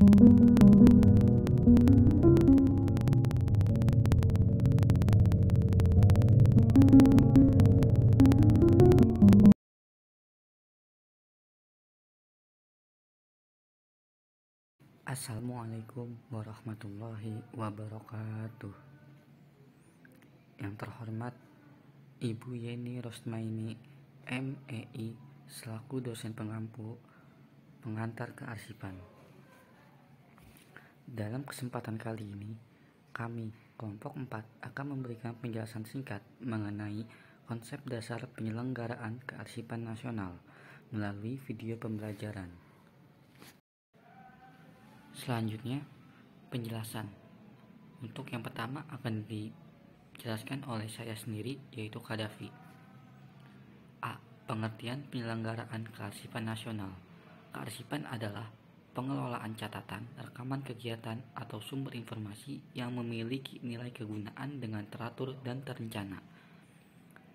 Assalamualaikum warahmatullahi wabarakatuh. Yang terhormat Ibu Yeni Rosmaini, MEI, selaku dosen pengampu pengantar kearsipan. Dalam kesempatan kali ini, kami kelompok 4 akan memberikan penjelasan singkat mengenai konsep dasar penyelenggaraan kearsipan nasional melalui video pembelajaran. Selanjutnya, penjelasan. Untuk yang pertama akan dijelaskan oleh saya sendiri, yaitu Kadafi. A. Pengertian penyelenggaraan kearsipan nasional. Kearsipan adalah pengelolaan catatan, rekaman kegiatan, atau sumber informasi yang memiliki nilai kegunaan dengan teratur dan terencana.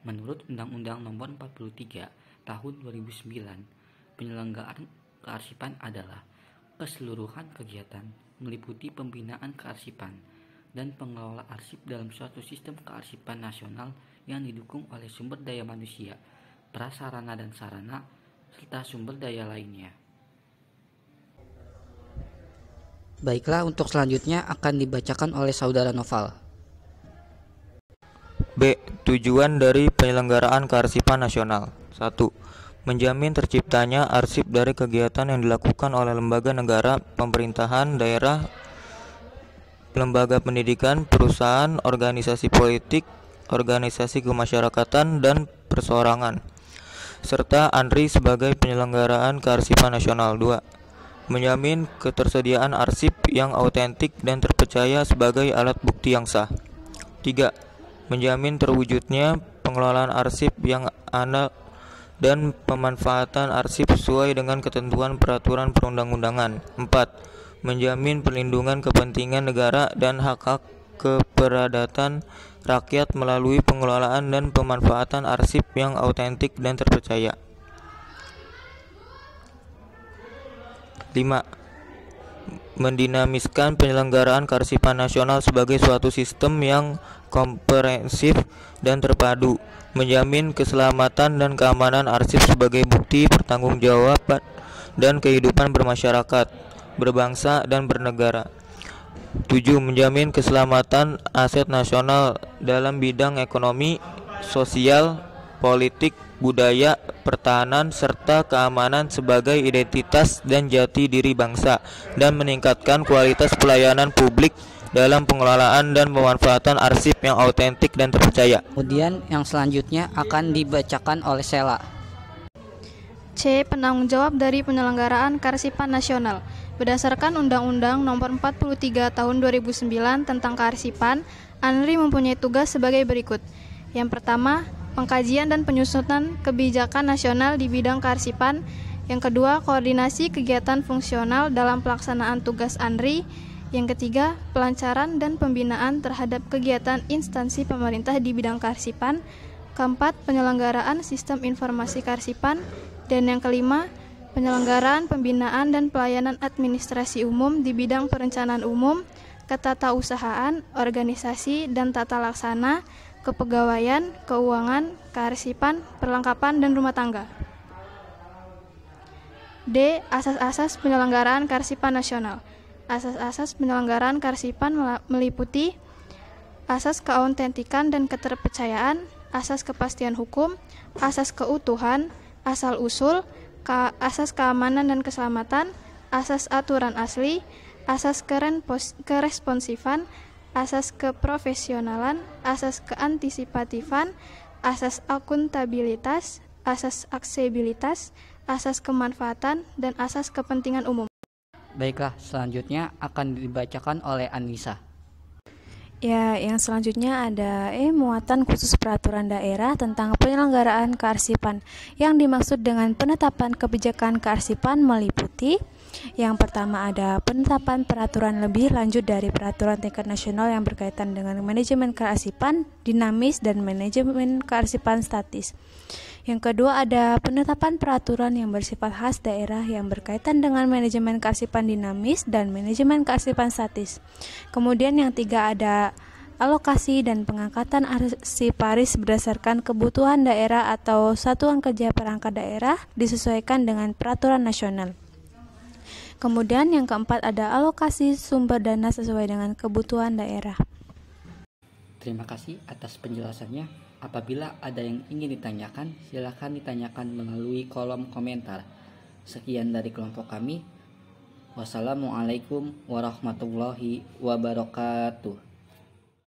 Menurut Undang-Undang Nomor 43 Tahun 2009, penyelenggaraan kearsipan adalah keseluruhan kegiatan meliputi pembinaan kearsipan dan pengelola arsip dalam suatu sistem kearsipan nasional yang didukung oleh sumber daya manusia, prasarana dan sarana, serta sumber daya lainnya. Baiklah, untuk selanjutnya akan dibacakan oleh Saudara Noval. B. Tujuan dari penyelenggaraan kearsipan nasional. 1. Menjamin terciptanya arsip dari kegiatan yang dilakukan oleh lembaga negara, pemerintahan daerah, lembaga pendidikan, perusahaan, organisasi politik, organisasi kemasyarakatan, dan perseorangan, serta ANRI sebagai penyelenggaraan kearsipan nasional. 2. Menjamin ketersediaan arsip yang autentik dan terpercaya sebagai alat bukti yang sah. 3. Menjamin terwujudnya pengelolaan arsip yang anak dan pemanfaatan arsip sesuai dengan ketentuan peraturan perundang-undangan. 4. Menjamin perlindungan kepentingan negara dan hak-hak keperadatan rakyat melalui pengelolaan dan pemanfaatan arsip yang autentik dan terpercaya. 5. Mendinamiskan penyelenggaraan kearsipan nasional sebagai suatu sistem yang komprehensif dan terpadu, menjamin keselamatan dan keamanan arsip sebagai bukti pertanggungjawaban dan kehidupan bermasyarakat, berbangsa, dan bernegara. 7. Menjamin keselamatan aset nasional dalam bidang ekonomi, sosial, politik, budaya, pertahanan, serta keamanan sebagai identitas dan jati diri bangsa, dan meningkatkan kualitas pelayanan publik dalam pengelolaan dan pemanfaatan arsip yang autentik dan terpercaya. Kemudian yang selanjutnya akan dibacakan oleh Sela. C. Penanggung jawab dari penyelenggaraan kearsipan nasional. Berdasarkan Undang-Undang Nomor 43 Tahun 2009 tentang kearsipan, ANRI mempunyai tugas sebagai berikut. Yang pertama, pengkajian dan penyusunan kebijakan nasional di bidang kearsipan. Yang kedua, koordinasi kegiatan fungsional dalam pelaksanaan tugas ANRI. Yang ketiga, pelancaran dan pembinaan terhadap kegiatan instansi pemerintah di bidang kearsipan. Keempat, penyelenggaraan sistem informasi kearsipan. Dan yang kelima, penyelenggaraan pembinaan dan pelayanan administrasi umum di bidang perencanaan umum, ketatausahaan, organisasi dan tata laksana, kepegawaian, keuangan, kearsipan, perlengkapan, dan rumah tangga. D. Asas-asas penyelenggaraan kearsipan nasional. Asas-asas penyelenggaraan kearsipan meliputi asas keautentikan dan keterpercayaan, asas kepastian hukum, asas keutuhan, asal-usul, asas keamanan dan keselamatan, asas aturan asli, asas keresponsifan, asas keprofesionalan, asas keantisipatifan, asas akuntabilitas, asas aksesibilitas, asas kemanfaatan, dan asas kepentingan umum. Baiklah, selanjutnya akan dibacakan oleh Anissa. Ya, yang selanjutnya ada muatan khusus peraturan daerah tentang penyelenggaraan kearsipan. Yang dimaksud dengan penetapan kebijakan kearsipan meliputi yang pertama ada penetapan peraturan lebih lanjut dari peraturan tingkat nasional yang berkaitan dengan manajemen kearsipan dinamis dan manajemen kearsipan statis. Yang kedua ada penetapan peraturan yang bersifat khas daerah yang berkaitan dengan manajemen kearsipan dinamis dan manajemen kearsipan statis. Kemudian yang tiga ada alokasi dan pengangkatan arsiparis berdasarkan kebutuhan daerah atau satuan kerja perangkat daerah disesuaikan dengan peraturan nasional. Kemudian yang keempat ada alokasi sumber dana sesuai dengan kebutuhan daerah. Terima kasih atas penjelasannya. Apabila ada yang ingin ditanyakan, silakan ditanyakan melalui kolom komentar. Sekian dari kelompok kami. Wassalamualaikum warahmatullahi wabarakatuh.